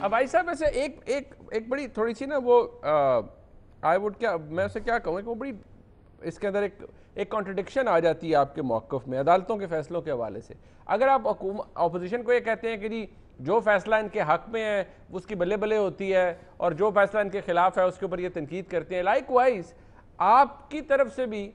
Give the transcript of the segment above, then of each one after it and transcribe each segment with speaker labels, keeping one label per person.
Speaker 1: अब भाई साहब ऐसे एक एक एक बड़ी थोड़ी सी ना वो आई वुड क्या मैं उसे क्या कहूँ कि वो बड़ी इसके अंदर एक कॉन्ट्रडिक्शन आ जाती है आपके मौक़िफ़ में अदालतों के फैसलों के हवाले से। अगर आप अपोजिशन को ये कहते हैं कि जी जो फैसला इनके हक़ में है उसकी बल्ले बल्ले होती है और जो फैसला इनके खिलाफ है उसके ऊपर ये तनकीद करते हैं, लाइक वाइज आपकी तरफ से भी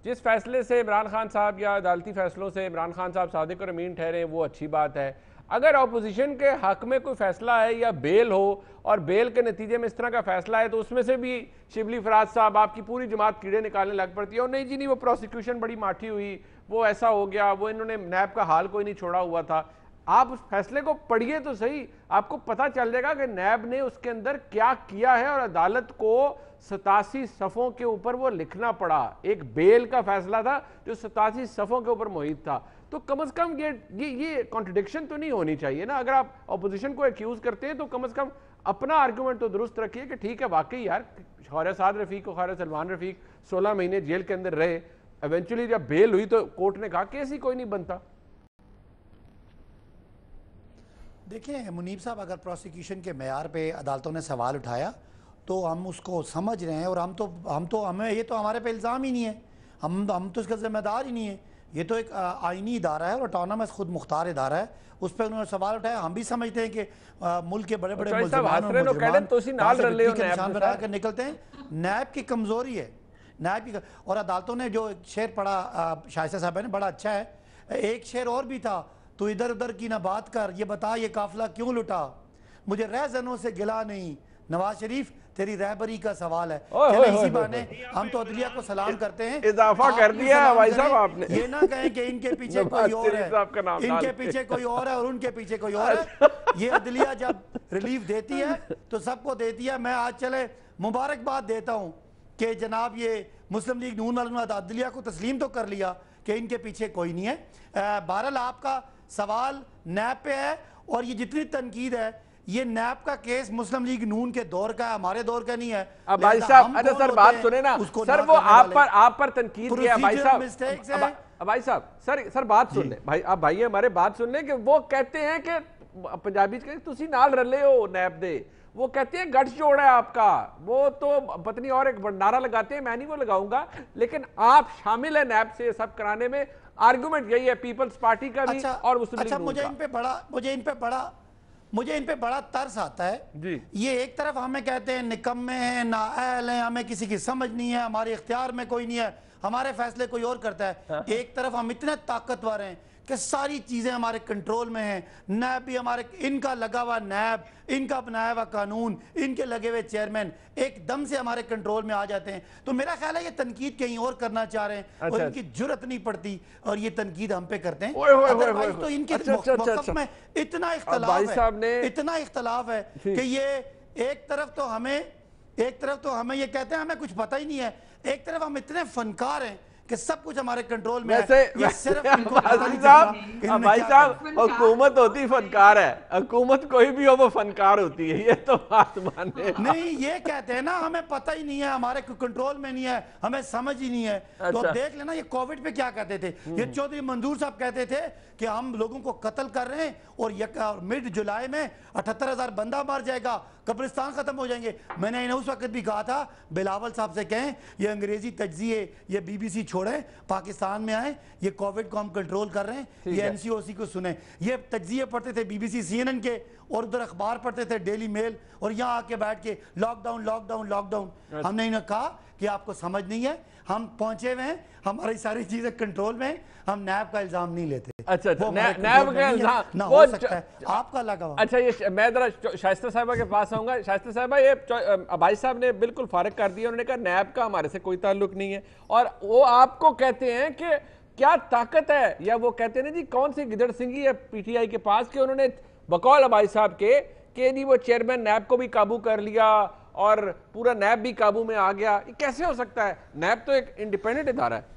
Speaker 1: जिस फैसले से इमरान खान साहब या अदालती फैसलों से इमरान खान साहब सादिक और अमीन ठहरे वो अच्छी बात है। अगर अपोजिशन के हक में कोई फैसला है या बेल हो और बेल के नतीजे में इस तरह का फैसला है तो उसमें से भी शिबली फराज साहब आपकी पूरी जमात कीड़े निकालने लग पड़ती है और नहीं जी नहीं वो प्रोसिक्यूशन बड़ी माठी हुई, वो ऐसा हो गया, वो इन्होंने नैब का हाल कोई नहीं छोड़ा हुआ था। आप उस फैसले को पढ़िए तो सही, आपको पता चल जाएगा कि नैब ने उसके अंदर क्या किया है और अदालत को 87 सफ़ों के ऊपर वो लिखना पड़ा। एक बेल का फैसला था जो 87 सफ़ों के ऊपर मुहित था। तो कम से कम ये कॉन्ट्रडिक्शन तो नहीं होनी चाहिए ना। अगर आप अपोजिशन को एक्यूज करते हैं तो कम से कम अपना आर्गूमेंट तो दुरुस्त रखिए कि ठीक है वाकई यार ख्वाजा साद रफीक और ख्वाजा सलमान रफीक 16 महीने जेल के अंदर रहे, इवेंचुअली जब बेल हुई तो कोर्ट ने कहा केस ही कोई नहीं बनता।
Speaker 2: देखिए मुनीब साहब, अगर प्रोसिक्यूशन के मेयार पे अदालतों ने सवाल उठाया तो हम उसको समझ रहे हैं और हमें ये तो हमारे पे इल्ज़ाम ही नहीं है, हम तो इसका जिम्मेदार ही नहीं है। ये तो एक आइनी इदारा है और ऑटोनमस खुद मुख्तार इदारा है, उस पर उन्होंने सवाल उठाया। हम भी समझते हैं कि मुल्क के बड़े बड़े निशान बना कर निकलते हैं। नैब की कमज़ोरी है, नैब की। और अदालतों ने जो शेर पढ़ा शाइस्ता साहब ने बड़ा अच्छा है, एक शेर और भी था, तो इधर उधर की ना बात कर, ये बता ये काफिला क्यों लुटा, मुझे रहजनों से गिला नहीं, नवाज शरीफ तेरी रहबरी का सवाल है। इसी बहाने हम तो अदलिया को सलाम करते हैं।
Speaker 1: इजाफा कर दिया भाई साहब आपने,
Speaker 2: ये ना कहें कि इनके पीछे कोई और है, इनके पीछे कोई और है और उनके पीछे कोई और है। ये अदलिया जब रिलीफ देती है तो सबको देती है। मैं आज चले मुबारकबाद देता हूँ कि जनाब ये मुस्लिम लीग नून वालों ने अदलिया को तस्लीम तो कर लिया कि इनके पीछे कोई नहीं है। बहरहाल आपका सवाल नैब पे है और ये जितनी तनकीद है ये नैब का केस मुस्लिम लीग नून के दौर का है, हमारे दौर का नहीं है।
Speaker 1: अब भाई साहब अरे सर बात सुने ना सर, वो आप पर तनकीद किया भाई साहब। भाई साहब सर बात सुन ले भाई, आप भाई हमारे बात सुन ले कि वो कहते हैं कि पंजाबी तुसी नाल रले हो नैब दे, वो कहते हैं गठ जोड़ है आपका, वो तो पत्नी और एक नारा लगाते हैं, मैं नहीं वो लगाऊंगा, लेकिन आप शामिल है नैब से सब कराने में। आर्गुमेंट यही है पीपल्स पार्टी का भी और मुस्लिम लीग।
Speaker 2: अच्छा मुझे इन पे बड़ा तरस आता है जी। ये एक तरफ हमें कहते हैं निकम्मे हैं, नाअहल हैं, हमें किसी की समझ नहीं है, हमारे इख्तियार में कोई नहीं है, हमारे फैसले कोई और करता है। एक तरफ हम इतने ताकतवर हैं कि सारी चीजें हमारे कंट्रोल में हैं, नैब भी हमारे, इनका लगा हुआ नैब, इनका बनाया हुआ कानून, इनके लगे हुए चेयरमैन एकदम से हमारे कंट्रोल में आ जाते हैं। तो मेरा ख्याल है ये तनकीद कहीं और करना चाह रहे हैं और इनकी जुर्रत नहीं पड़ती और ये तनकीद हम पे करते हैं। तो इनके मौक़िफ़ में इतना इख्तलाफ है कि ये एक तरफ तो हमें ये कहते हैं हमें कुछ पता ही नहीं है, एक तरफ हम इतने फनकार हैं कि सब कुछ हमारे कंट्रोल में है। ये सिर्फ
Speaker 1: भाई साहब हुकूमत होती फनकार है, हुकूमत कोई भी हो वो फनकार होती है, ये तो बात माने
Speaker 2: नहीं। ये कहते हैं ना हमें पता ही नहीं है, हमारे कंट्रोल में नहीं है, हमें समझ ही नहीं है। तो देख लेना ये कोविड पे क्या कहते थे, ये चौधरी मंजूर साहब कहते थे कि हम लोगों को कत्ल कर रहे हैं और मिड जुलाई में 78,000 बंदा मर जाएगा, कब्रिस्तान खत्म हो जाएंगे। मैंने इन्हें उस वक्त भी कहा था बिलावल साहब से कहें ये अंग्रेजी तज्जिए ये BBC छोड़ें, पाकिस्तान में आए, ये कोविड को हम कंट्रोल कर रहे हैं, ये NCOC को सुने। ये तज्जिए पढ़ते थे BBC CNN के और उधर अखबार पढ़ते थे डेली मेल और यहाँ आके बैठ के लॉकडाउन लॉकडाउन लॉकडाउन। हमने इन्हें कहा कि आपको समझ नहीं है, हम पहुंचे हुए हैं, हमारी सारी चीजें कंट्रोल में, हम नैब का इल्जाम नहीं लेते।
Speaker 1: अच्छा नैब का इल्जाम
Speaker 2: ना हो सकता है, आपका लगा।
Speaker 1: अच्छा ये मैं जरा शाइस्ता साहिबा के पास आऊंगा। शाइस्ता साहिबा ये भाई साहब ने बिल्कुल फारिग कर दिया, उन्होंने कहा नैब का हमारे से कोई ताल्लुक नहीं है और वो आपको कहते हैं कि क्या ताकत है, या वो कहते हैं जी कौन सी गिदड़ सिंगी है PTI के पास कि उन्होंने बकौल भाई साहब के जी वो चेयरमैन नैब को भी काबू कर लिया और पूरा नैब भी काबू में आ गया। ये कैसे हो सकता है? नैब तो एक इंडिपेंडेंट इदारा है।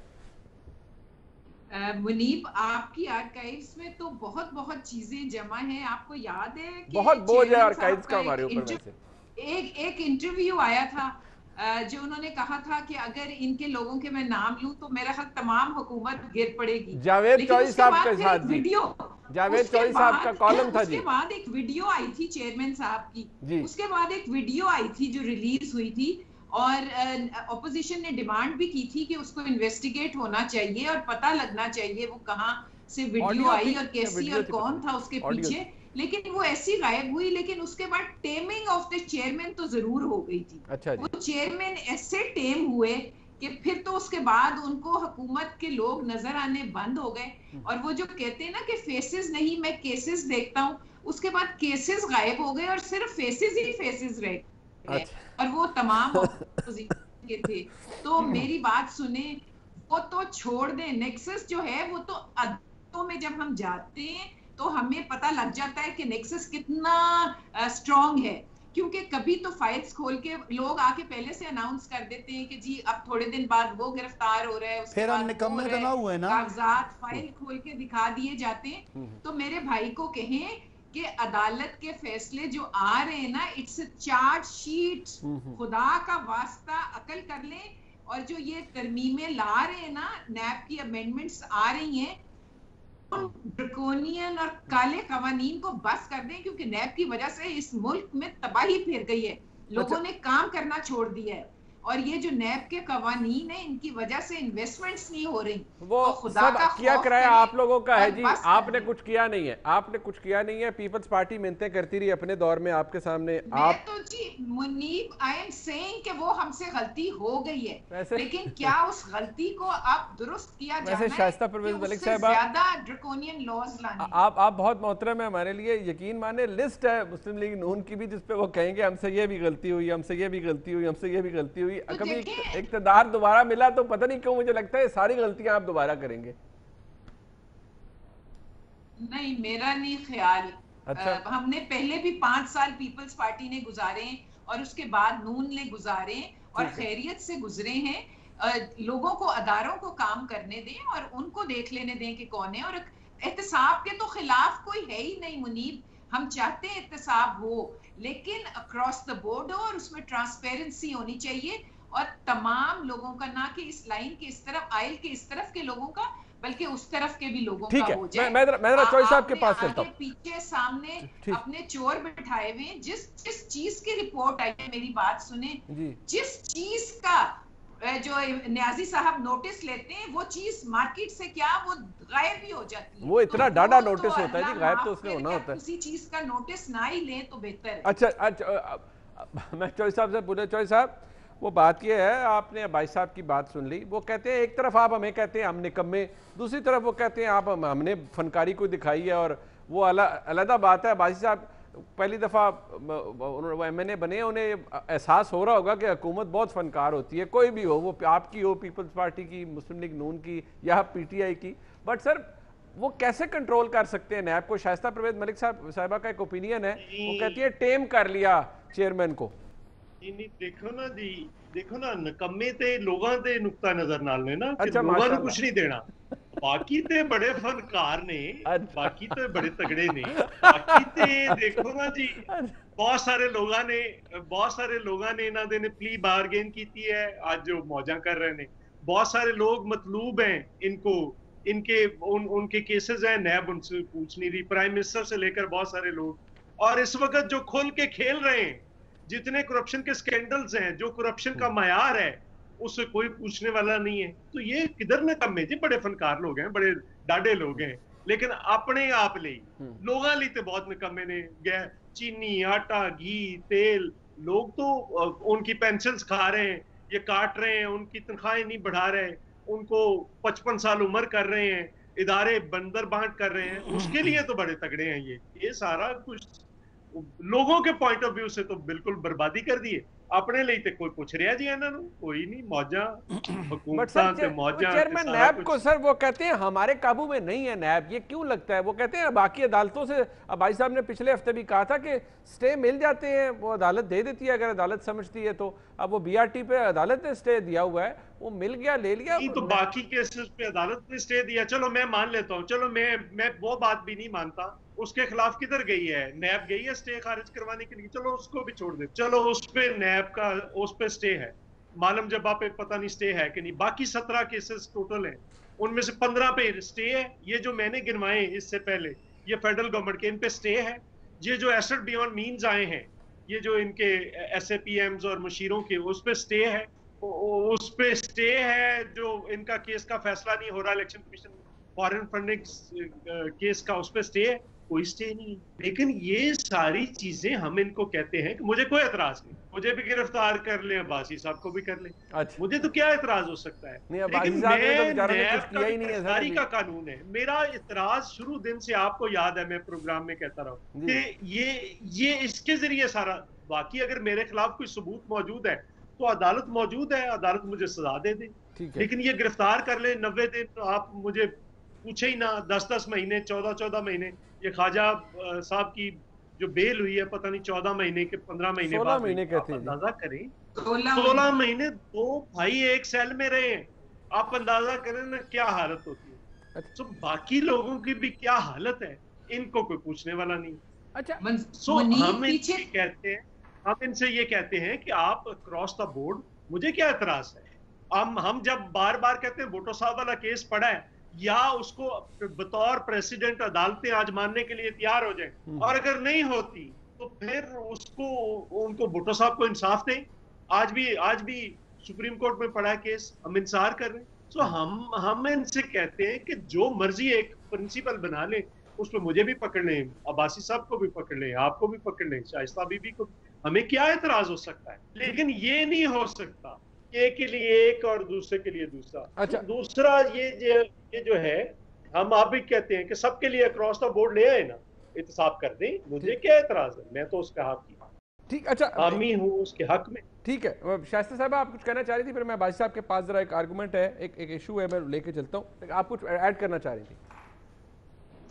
Speaker 3: मुनीब आपकी आर्काइव्स में तो बहुत चीजें जमा हैं। आपको याद है कि
Speaker 1: बहुत बोझ है आर्काइव्स का हमारे ऊपर।
Speaker 3: एक इंटरव्यू आया था जो उन्होंने कहा था कि अगर इनके लोगों के मैं नाम लूं तो मेरा ख्याल तमाम हुकूमत गिर पड़ेगी।
Speaker 1: जावेद
Speaker 3: लेकिन
Speaker 1: चौधरी
Speaker 3: उसके
Speaker 1: साहब
Speaker 3: बाद
Speaker 1: के
Speaker 3: फिर
Speaker 1: साथ
Speaker 3: एक
Speaker 1: जी,
Speaker 3: वीडियो,
Speaker 1: जावेद
Speaker 3: उसके
Speaker 1: चौधरी साहब का
Speaker 3: बाद
Speaker 1: कॉलम था जी।
Speaker 3: उसके बाद एक वीडियो आई थी चेयरमैन साहब की
Speaker 1: जी।
Speaker 3: उसके बाद एक वीडियो आई थी जो रिलीज हुई थी और ऑपोजिशन ने डिमांड भी की थी कि उसको इन्वेस्टिगेट होना चाहिए और पता लगना चाहिए वो कहाँ से वीडियो
Speaker 1: ऑडियो
Speaker 3: आई
Speaker 1: थी
Speaker 3: और
Speaker 1: या
Speaker 3: कैसी
Speaker 1: वीडियो
Speaker 3: और
Speaker 1: थी,
Speaker 3: कौन
Speaker 1: पता
Speaker 3: था
Speaker 1: नहीं।
Speaker 3: उसके
Speaker 1: ऑडियो
Speaker 3: पीछे, लेकिन वो ऐसी गायब हुई। लेकिन उसके बाद टेमिंग ऑफ द चेयरमैन तो जरूर हो गई थी।
Speaker 1: अच्छा जी।
Speaker 3: वो चेयरमैन ऐसे टेम हुए कि फिर तो उसके बाद उनको हुकूमत के लोग नजर आने बंद हो गए। और वो जो कहते हैं ना कि फेसेस नहीं मैं केसेस देखता हूँ, उसके बाद केसेस गायब हो गए और सिर्फ फेसेस ही फेसेस रह गए
Speaker 1: अच्छा।
Speaker 3: और वो तमाम ऑपोजिशन के थे। तो मेरी बात सुने, वो तो छोड़ दें, नेक्सस जो है वो तो अदालतों में जब हम जाते हैं तो हमें पता लग जाता है कि नेक्सस कितना स्ट्रांग है, क्योंकि कभी तो फाइल्स खोल के लोग आके पहले से अनाउंस कर देते हैं कि जी अब थोड़े दिन बाद वो गिरफ्तार हो रहा है, उसके
Speaker 2: फिर हम
Speaker 3: बाद
Speaker 2: निकम्मे तो ना हुए ना।
Speaker 3: कागजात फाइल खोल के दिखा दिए जाते हैं। तो मेरे भाई को कहें कि अदालत के फैसले जो आ रहे हैं ना, इट्स चार्ज शीट, खुदा का वास्ता अकल कर लें। और जो ये तरमीमें ला रहे हैं ना, नैब की अमेंडमेंट्स आ रही हैं, ड्रकोनियन और काले कवानीन को बस कर दें, क्योंकि नैब की वजह से इस मुल्क में तबाही फिर गई है, लोगों ने काम करना छोड़ दिया है। और ये जो नैब के कवानीन है, इनकी वजह से इन्वेस्टमेंट्स नहीं हो रही।
Speaker 1: वो
Speaker 3: तो खुदा
Speaker 1: सब
Speaker 3: का
Speaker 1: किया
Speaker 3: खौफ
Speaker 1: कराया
Speaker 3: करें
Speaker 1: आप लोगों का है
Speaker 3: और
Speaker 1: जी,
Speaker 3: बस कर
Speaker 1: आपने
Speaker 3: दें।
Speaker 1: कुछ किया नहीं है, आपने कुछ किया नहीं है। पीपल्स पार्टी मिन्नतें करती रही अपने दौर में आपके सामने।
Speaker 3: मैं
Speaker 1: आप
Speaker 3: तो जी मुनीब, आई एम सेइंग कि वो हमसे गलती हो गई है,
Speaker 1: वैसे
Speaker 3: लेकिन क्या उस गलती को अब दुरुस्त किया जाना
Speaker 1: वैसे
Speaker 3: है
Speaker 1: शाइस्ता
Speaker 3: कि
Speaker 1: परवेज मलिक
Speaker 3: उससे
Speaker 1: साहबा,
Speaker 3: ज्यादा ड्रकोनियन लॉज लाने हैं?
Speaker 1: आप बहुत मोहतरम है हमारे लिए, यकीन माने लिस्ट है मुस्लिम लीग नून की भी जिसपे वो कहेंगे हमसे ये भी गलती हुई, हमसे ये भी गलती हुई, हमसे ये भी गलती हुई।
Speaker 3: तो
Speaker 1: कभी
Speaker 3: देखिए,
Speaker 1: इक़्तिदार दोबारा मिला तो पता नहीं क्यों मुझे लगता है सारी गलतियां आप दोबारा करेंगे।
Speaker 3: नहीं, मेरा नहीं ख्याल।
Speaker 1: अच्छा।
Speaker 3: हमने पहले भी 5 साल पीपल्स पार्टी ने गुजारे और उसके बाद नून ने गुजारे और खैरियत से गुजरे हैं। लोगों को, अदारों को काम करने दें और उनको देख लेने दें कि कौन है। और एहतसाब के तो खिलाफ कोई है ही नहीं मुनीब, हम चाहते हैं एहतसाब हो, लेकिन अक्रॉस द बोर्ड हो और उसमें ट्रांसपेरेंसी होनी चाहिए और तमाम लोगों का, ना कि इस लाइन के इस तरफ, आयल के इस तरफ के लोगों का, बल्कि उस तरफ के भी लोगों का हो जाए।
Speaker 1: मैं जरा चौधरी साहब के पास चलता
Speaker 3: हूँ। पीछे सामने
Speaker 1: ठीक।
Speaker 3: अपने चोर बिठाए हुए, जिस चीज की रिपोर्ट आई है, मेरी बात सुने
Speaker 1: जी।
Speaker 3: जिस चीज का जो न्याजी साहब नोटिस लेते हैं, वो चीज मार्केट से क्या वो गायब भी हो जाती है।
Speaker 1: वो इतना
Speaker 3: तो
Speaker 1: डाटा
Speaker 3: वो
Speaker 1: नोटिस
Speaker 3: तो
Speaker 1: होता है जी,
Speaker 3: अल्लाह
Speaker 1: गायब
Speaker 3: माफ
Speaker 1: तो उसमें
Speaker 3: करे
Speaker 1: होना
Speaker 3: कि
Speaker 1: होता है।
Speaker 3: किसी चीज का नोटिस ना ही लें तो बेहतर है।
Speaker 1: अच्छा, मैं चौधरी साहब से पूछे, चौधरी साहब वो बात ये है, आपने भाई साहब की बात सुन ली, वो कहते हैं एक तरफ आप हमें कहते हैं हम निकम्मे, दूसरी तरफ वो कहते हैं आप हमने फनकारी को दिखाई है। और वो अलग बात है। बाजी साहब पहली दफ़ा MNA बने, उन्हें एहसास हो रहा होगा कि हुकूमत बहुत फनकार होती है, कोई भी हो, वो आपकी हो, पीपल्स पार्टी की, मुस्लिम लीग नून की या PTI की। बट सर वो कैसे कंट्रोल कर सकते हैं नैब को? शाइस्ता परवेज मलिक साहबा का एक ओपिनियन है, वो कहती है टेम कर लिया चेयरमैन को।
Speaker 4: नहीं देखो ना जी, देखो ना, नकम्मे ते लोगों ते नुक्ता नजर नाल ने ना,
Speaker 1: अच्छा,
Speaker 4: लोगों को कुछ नहीं देना। बाकी ते बड़े फनकार ने,
Speaker 1: अच्छा।
Speaker 4: बाकी तो बड़े तगड़े ने, बाकी ते देखो ना जी, बहुत सारे लोगों ने इन्हों ने प्ली बारगेन की है, आज जो मौजा कर रहे हैं, बहुत सारे लोग मतलूब हैं इनको, उनके केसेस हैं, नैब उनसे पूछ नहीं रही, प्राइम मिनिस्टर से लेकर बहुत सारे लोग। और इस वक्त जो खुल के खेल रहे हैं, जितने करप्शन के स्कैंडल्स हैं, जो करप्शन का मयार है, उससे कोई पूछने वाला नहीं है। तो ये किधर न कम है जी, बड़े फनकार लोग हैं, बड़े डाडे लोग हैं, लेकिन अपने आप ले लोगों ली तो बहुत निकम्मे ने गए। चीनी, आटा, घी, तेल, लोग तो उनकी पेंशन्स खा रहे हैं, ये काट रहे हैं, उनकी तनख्वाहें नहीं बढ़ा रहे, उनको 55 साल उम्र कर रहे हैं, इदारे बंदर बांट कर रहे हैं, उसके लिए तो बड़े तगड़े हैं। ये सारा कुछ लोगों के पॉइंट ऑफ व्यू से तो बिल्कुल बर्बादी कर दी है। अपने लिए तो कोई पूछ रहा जी, इन्होंने कोई नहीं, मौजा हुकूमतां ते मौजा।
Speaker 1: चेयरमैन नैब को सर वो कहते हैं हमारे काबू में नहीं है नैब, ये क्यों लगता है? वो कहते हैं बाकी अदालतों से, अब भाई साहब ने पिछले हफ्ते भी कहा था कि स्टे मिल जाते हैं, वो अदालत दे देती है अगर अदालत समझती है तो। अब वो BRT पे अदालत ने स्टे दिया हुआ है, वो मिल गया, ले लिया।
Speaker 4: तो बाकी केसेस पे अदालत ने स्टे दिया, चलो मैं मान लेता हूँ, चलो मैं वो बात भी नहीं मानता, उसके खिलाफ किधर गई है नैब? गई है स्टे खारिज करवाने के लिए, चलो उसको भी छोड़ दे, चलो उस पे नैब का उस पे स्टे है, मालूम जब्बा पे पता नहीं स्टे है कि नहीं, बाकी 17 केसेस टोटल हैं, उनमें से 15 पे स्टे है। ये जो मैंने गिनवाए इससे पहले, ये फेडरल गवर्नमेंट के इन पे स्टे है। ये जो एसेट बियॉन्ड मीन्स आए हैं, ये जो इनके SAPMs और मुशीरों के, उस पे स्टे है, उस पे स्टे है। जो इनका केस का फैसला नहीं हो रहा election commission foreign funding case का, उस पे स्टे है, कोई स्टे नहीं। लेकिन ये सारी चीजें हम इनको कहते हैं कि मुझे कोई एतराज नहीं, मुझे भी गिरफ्तार कर लें, अब्बासी साहब को भी कर लें,
Speaker 1: अच्छा।
Speaker 4: मुझे तो क्या एतराज हो सकता है। लेकिन गिरफ्तारी का कानून है। मेरा इतराज शुरू दिन से, आपको याद है मैं प्रोग्राम में कहता रहा हूं कि ये इसके जरिए सारा, बाकी अगर मेरे खिलाफ कोई सबूत मौजूद है तो अदालत मौजूद है, अदालत मुझे सजा दे दे। लेकिन ये गिरफ्तार कर ले 90 दिन, तो आप मुझे पूछे ही ना, 10-10 महीने, 14-14 महीने। ये ख्वाजा साहब की जो बेल हुई है, पता नहीं 14 महीने के 15 महीने बाद,
Speaker 1: 16 महीने कहते हैं,
Speaker 4: अंदाजा करें 16 महीने दो भाई एक सेल में रहे हैं, आप अंदाजा करें ना क्या हालत होती है। तो बाकी लोगों की भी क्या हालत है, इनको कोई पूछने वाला नहीं।
Speaker 1: अच्छा,
Speaker 4: हम इनसे कहते हैं, हम इनसे ये कहते हैं कि आप क्रॉस द बोर्ड, मुझे क्या एतराज है। हम जब बार बार कहते हैं भुट्टो साहब वाला केस पड़ा है, या उसको बतौर प्रेसिडेंट अदालतें आज मानने के लिए तैयार हो जाए, और अगर नहीं होती तो फिर उनको भुट्टो साहब को इंसाफ दें। आज भी सुप्रीम कोर्ट में पड़ा है केस, हम इंतजार कर रहे हैं। तो हम इनसे कहते हैं कि जो मर्जी एक प्रिंसिपल बना ले, उस पर मुझे भी पकड़ लें, अब्बासी साहब को भी पकड़ लें, आपको भी पकड़ लें, शाइस्ता बीबी को, हमें क्या एतराज हो सकता है। लेकिन ये नहीं हो सकता एक के लिए एक और दूसरे के लिए दूसरा। अच्छा, तो दूसरा ये जो है, हम आप भी कहते हैं कि सबके लिए अक्रॉस द बोर्ड ले आए ना, एहतसाब कर दें, मुझे क्या एतराज है, मैं तो उसका हक ही,
Speaker 1: ठीक, अच्छा,
Speaker 4: हामी हूँ उसके हक में।
Speaker 1: ठीक है, शाइस्ता साहब आप कुछ कहना चाह रही थी, फिर मैं बाजी साहब के पास जरा एक आर्गुमेंट है, एक इशू है, मैं लेके चलता हूँ, आप कुछ ऐड करना चाह रही थी।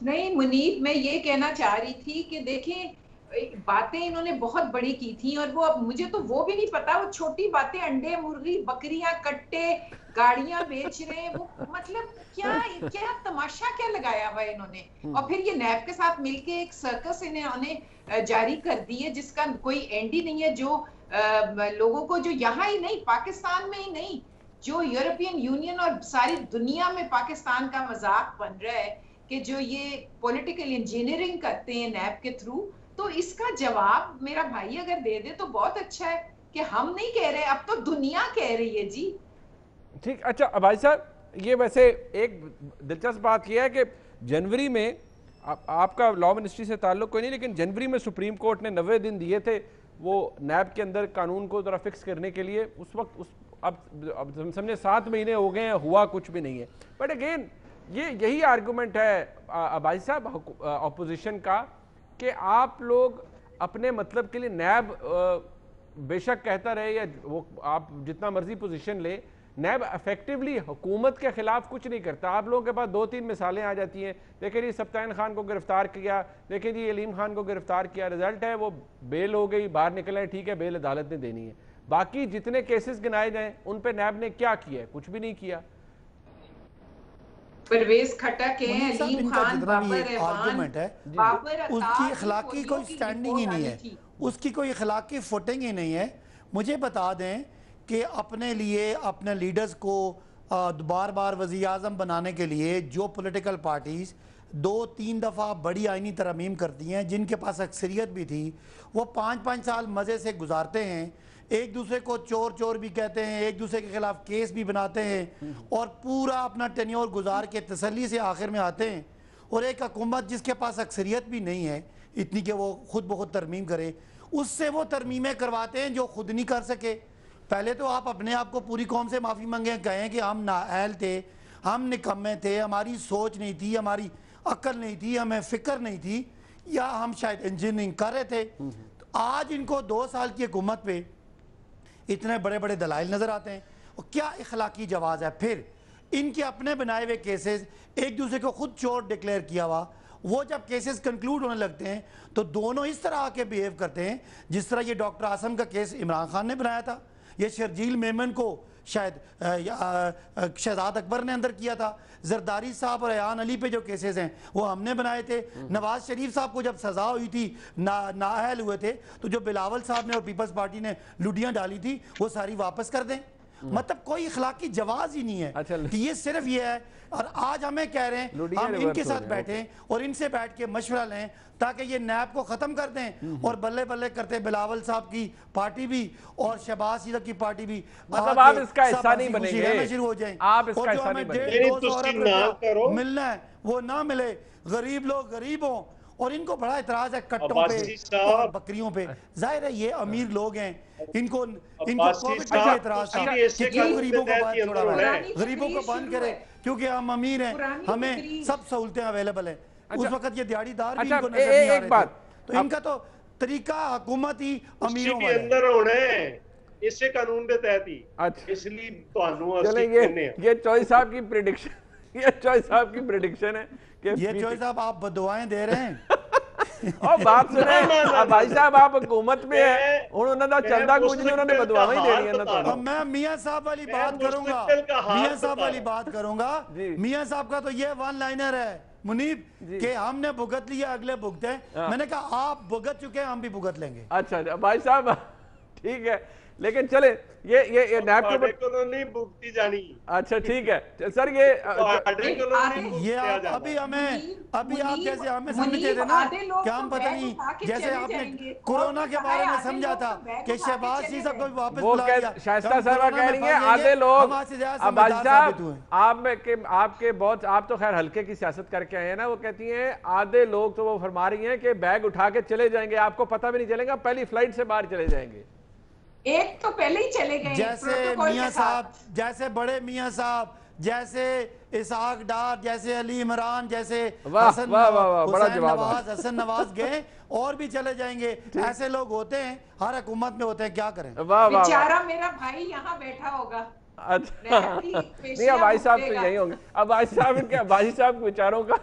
Speaker 3: नहीं मुनीब, मैं ये कहना चाह रही थी कि देखें, बातें इन्होंने बहुत बड़ी की थी, और वो अब मुझे तो वो भी नहीं पता, वो छोटी बातें, अंडे, मुर्गी, बकरियां, कट्टे, गाड़ियां बेच रहे हैं, वो मतलब क्या तमाशा क्या लगाया हुआ है इन्होंने। और फिर ये नैब के साथ मिलके एक सर्कस इन्होंने जारी कर दी है, जिसका कोई एंड ही नहीं है। जो लोगों को, जो यहाँ ही नहीं, पाकिस्तान में ही नहीं, जो यूरोपियन यूनियन और सारी दुनिया में पाकिस्तान का मजाक बन रहा है कि जो ये पॉलिटिकल इंजीनियरिंग करते हैं नैब के थ्रू, तो इसका जवाब मेरा भाई अगर दे दे तो बहुत अच्छा है कि हम नहीं कह रहे, अब तो दुनिया कह रही है जी।
Speaker 1: ठीक, अच्छा भाई साहब, ये वैसे एक दिलचस्प बात यह है कि जनवरी में आपका लॉ मिनिस्ट्री से ताल्लुक कोई नहीं, लेकिन जनवरी में सुप्रीम कोर्ट ने 90 दिन दिए थे वो नैब के अंदर कानून को जरा फिक्स करने के लिए। उस वक्त अब हम समझे 7 महीने हो गए हैं, हुआ कुछ भी नहीं है। बट अगेन यही आर्गूमेंट है भाई साहब ऑपोजिशन का कि आप लोग अपने मतलब के लिए, नैब बेशक कहता रहे या वो आप जितना मर्जी पोजीशन ले, नैब इफेक्टिवली हुकूमत के खिलाफ कुछ नहीं करता। आप लोगों के पास 2-3 मिसालें आ जाती हैं, देखिए जी सब्ताइन खान को गिरफ्तार किया, देखिए जी अलीम खान को गिरफ्तार किया, रिजल्ट है वो बेल हो गई, बाहर निकल आए, ठीक है, बेल अदालत ने देनी है। बाकी जितने केसेस गिनाए जाएं उन पे नैब ने क्या किया है? कुछ भी नहीं किया।
Speaker 3: परवेज खटक है, अलीम खान,
Speaker 2: आर्गुमेंट है, उसकी अखलाकी कोई स्टैंडिंग ही नहीं है, उसकी कोई अखलाकी फुटिंग ही नहीं है। मुझे बता दें कि अपने लिए, अपने लीडर्स को बार बार वज़ीर आज़म बनाने के लिए जो पॉलिटिकल पार्टीज़ 2-3 दफ़ा बड़ी आइनी तरमीम करती हैं, जिनके पास अक्सरियत भी थी, वो 5-5 साल मज़े से गुजारते हैं, एक दूसरे को चोर चोर भी कहते हैं, एक दूसरे के खिलाफ केस भी बनाते हैं, और पूरा अपना टेन्योर गुजार के तसल्ली से आखिर में आते हैं। और एक हुकूमत जिसके पास अक्सरियत भी नहीं है इतनी कि वो खुद ब खुद तरमीम करे, उससे वो तरमीमें करवाते हैं जो खुद नहीं कर सके। पहले तो आप अपने आप को पूरी कौम से माफ़ी मांगे, कहें कि हम नाअहल थे, हम निकम्मे थे, हमारी सोच नहीं थी, हमारी अक्ल नहीं थी, हमें फ़िक्र नहीं थी, या हम शायद इंजीनियरिंग कर रहे थे। तो आज इनको 2 साल की हुकूमत पे इतने बड़े बड़े दलाइल नज़र आते हैं, और क्या अखलाकी जवाज़ है। फिर इनके अपने बनाए हुए केसेस, एक दूसरे को खुद चोर डिक्लेयर किया हुआ, वो जब केसेस कंक्लूड होने लगते हैं तो दोनों इस तरह आके बिहेव करते हैं जिस तरह ये डॉक्टर आसम का केस इमरान खान ने बनाया था, ये शर्जील मेमन को शायद शहजाद अकबर ने अंदर किया था, जरदारी साहब और अयान अली पे जो केसेस हैं वो हमने बनाए थे। नवाज शरीफ साहब को जब सजा हुई थी, नाअहल हुए थे, तो जो बिलावल साहब ने और पीपल्स पार्टी ने लुटियां डाली थी वो सारी वापस कर दें। मतलब कोई इखलाकी जवाज ही नहीं है।
Speaker 1: अच्छा,
Speaker 2: कि ये सिर्फ ये है। और आज हमें कह रहे हैं हम इनके साथ बैठे और इनसे बैठ के मशवरा लें ताकि ये नैब को खत्म कर दें और बल्ले बल्ले करते बिलावल साहब की पार्टी भी और शहबाज शरीफ की पार्टी भी,
Speaker 1: मतलब आप इसका हिस्सा नहीं बनेंगे,
Speaker 2: शुरू हो जाए।
Speaker 1: आप इसका हिस्सा नहीं
Speaker 2: बनेंगे। मिलना है वो ना मिले, गरीब लोग गरीब हों। और इनको बड़ा इतराज है कट्टों पे और बकरियों पे। जाहिर है ये अमीर लोग हैं, इनको कोविड पे इतराज था कि क्यों गरीबों को बंद छोड़ा हुआ है, गरीबों को बंद करे क्योंकि हम अमीर हैं, हमें सब सहूलतें अवेलेबल है। उस वक्त ये दिहाड़ीदार भी इनको नजर नहीं आ रहे थे। तो इनका तो तरीका हुकूमत ही अमीरों वाला
Speaker 4: अंदर होना है, इससे कानून के तहत ही। इसलिए
Speaker 1: ये चॉइस साहब की प्रेडिक्शन, ये चॉइस साहब की प्रेडिक्शन है कि
Speaker 2: ये चॉइस साहब आप बदुआएं दे रहे हैं।
Speaker 1: और बात सुने भाई साहब, आप हुकूमत में है, उन्होंने चंदा कुछ नहीं, उन्होंने बदुआएं ही देनी है ना। तो
Speaker 2: मैं मियां साहब वाली बात करूंगा, मियां साहब वाली बात करूंगा। मियां साहब का तो ये वन लाइनर है मुनीब कि हमने भुगत लिया, अगले भुगते हैं। मैंने कहा आप भुगत चुके हैं, हम भी भुगत लेंगे।
Speaker 1: अच्छा भाई साहब ठीक है, लेकिन चले ये नैब
Speaker 4: को नहीं भुगती जानी।
Speaker 1: अच्छा ठीक है सर, ये
Speaker 2: अभी आप जैसे हमें समझे थे ना कि हम पता नहीं, जैसे आपने कोरोना के बारे में समझा था कि शहबाज शरीफ साहब को वापस बुला लिया,
Speaker 1: शाइस्ता साहब कह रही हैं आधे लोग। आपके बहुत, आप तो खैर हल्के की सियासत करके आए हैं ना, वो कहती हैं आधे लोग तो वो फरमा रही हैं कि बैग उठा के चले जाएंगे, आपको पता भी नहीं चलेगा, पहली फ्लाइट से बाहर चले जाएंगे।
Speaker 3: एक तो पहले ही चले गए,
Speaker 2: जैसे मियां साहब, जैसे बड़े मियां साहब, जैसे इसाक डार, जैसे अली इमरान, जैसे हसन नवाज, हसन नवाज गए और भी चले जाएंगे। ऐसे लोग होते हैं, हर हुकूमत में होते हैं, क्या करें।
Speaker 3: बेचारा मेरा भाई यहाँ बैठा होगा।
Speaker 1: अच्छा नहीं, अब भाई साहब तो यही होंगे। अब भाई साहब क्या, भाई साहब विचारों का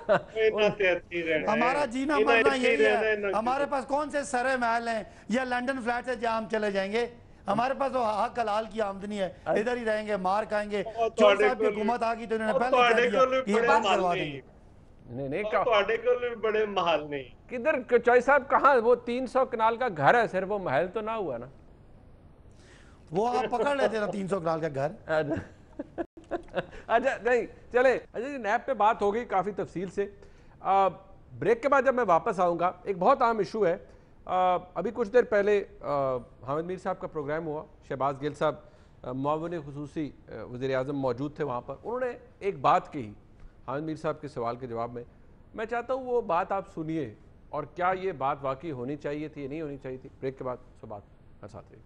Speaker 2: हमारा जीना मरना यही है। हमारे पास कौन से सरे महल हैं या लंदन फ्लैट है जहाँ हम चले जाएंगे। हमारे पास तो हक हलाल की आमदनी है, इधर ही रहेंगे, मार खाएंगे। चौधरी साहब की हुकूमत आ गई तो इन्होंने पहले कह दिया ये बंद करवा देंगे।
Speaker 4: नहीं बड़े महल नहीं
Speaker 1: किधर, चौधरी साहब कहाँ, वो 300 कनाल का घर है सिर्फ, वो महल तो ना हुआ ना।
Speaker 2: वो आप पकड़ लेते ना 300 कनाल का घर।
Speaker 1: अच्छा नहीं चले, अच्छा जी नैब पे बात हो गई काफ़ी तफसील से। ब्रेक के बाद जब मैं वापस आऊँगा, एक बहुत अहम इशू है। अभी कुछ देर पहले हामिद मीर साहब का प्रोग्राम हुआ, शहबाज गिल साहब मुआविन खुसूसी वज़ीर आज़म मौजूद थे वहाँ पर। उन्होंने एक बात कही हामिद मीर साहब के सवाल के जवाब में, मैं चाहता हूँ वो बात आप सुनिए और क्या ये बात वाकई होनी चाहिए थी या नहीं होनी चाहिए थी। ब्रेक के बाद सब बात साथ रही।